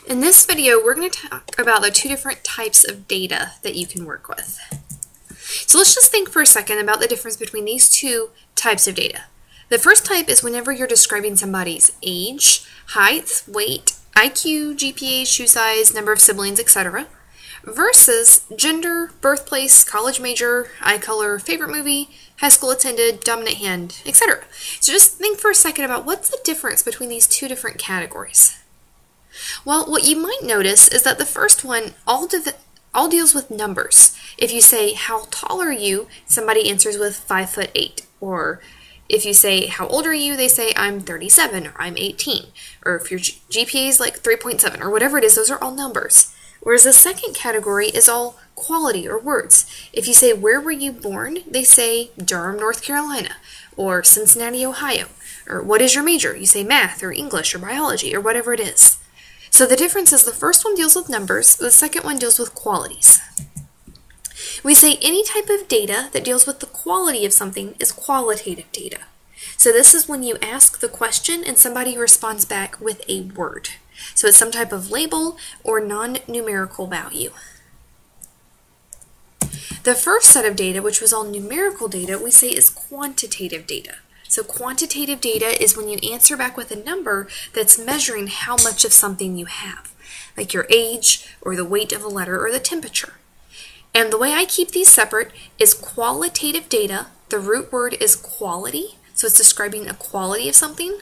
In this video, we're going to talk about the two different types of data that you can work with. So let's just think for a second about the difference between these two types of data. The first type is whenever you're describing somebody's age, height, weight, IQ, GPA, shoe size, number of siblings, etc. versus gender, birthplace, college major, eye color, favorite movie, high school attended, dominant hand, etc. So just think for a second about what's the difference between these two different categories. Well, what you might notice is that the first one all deals with numbers. If you say, how tall are you? Somebody answers with 5'8". Or if you say, how old are you? They say, I'm 37 or I'm 18. Or if your GPA is like 3.7 or whatever it is, those are all numbers. Whereas the second category is all quality or words. If you say, where were you born? They say, Durham, North Carolina, or Cincinnati, Ohio. Or what is your major? You say math or English or biology or whatever it is. So the difference is the first one deals with numbers, the second one deals with qualities. We say any type of data that deals with the quality of something is qualitative data. So this is when you ask the question and somebody responds back with a word. So it's some type of label or non-numerical value. The first set of data, which was all numerical data, we say is quantitative data. So quantitative data is when you answer back with a number that's measuring how much of something you have, like your age or the weight of a letter or the temperature. And the way I keep these separate is qualitative data, the root word is quality, so it's describing a quality of something,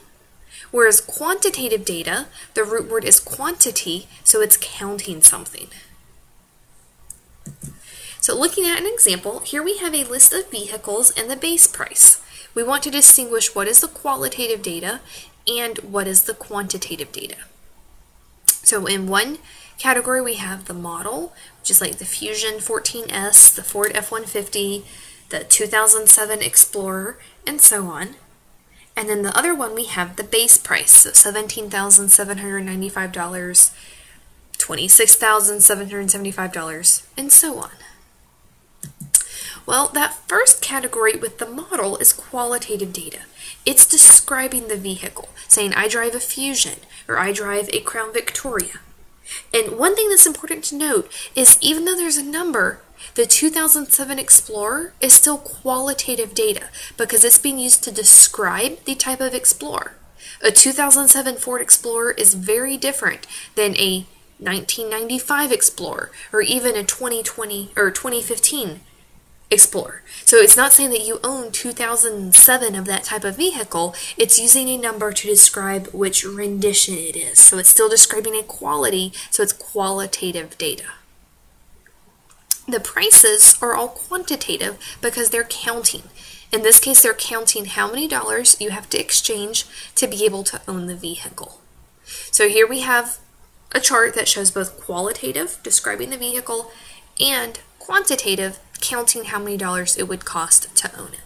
whereas quantitative data, the root word is quantity, so it's counting something. So looking at an example, here we have a list of vehicles and the base price. We want to distinguish what is the qualitative data and what is the quantitative data. So in one category we have the model, which is like the Fusion 14S, the Ford F-150, the 2007 Explorer, and so on. And then the other one we have the base price, so $17,795, $26,775, and so on. Well, that first category with the model is qualitative data. It's describing the vehicle, saying I drive a Fusion or I drive a Crown Victoria. And one thing that's important to note is even though there's a number, the 2007 Explorer is still qualitative data because it's being used to describe the type of Explorer. A 2007 Ford Explorer is very different than a 1995 Explorer or even a 2020 or 2015 Explorer. So it's not saying that you own 2007 of that type of vehicle, it's using a number to describe which rendition it is. So it's still describing a quality, so it's qualitative data. The prices are all quantitative because they're counting. In this case, they're counting how many dollars you have to exchange to be able to own the vehicle. So here we have a chart that shows both qualitative, describing the vehicle, and quantitative, counting how many dollars it would cost to own it.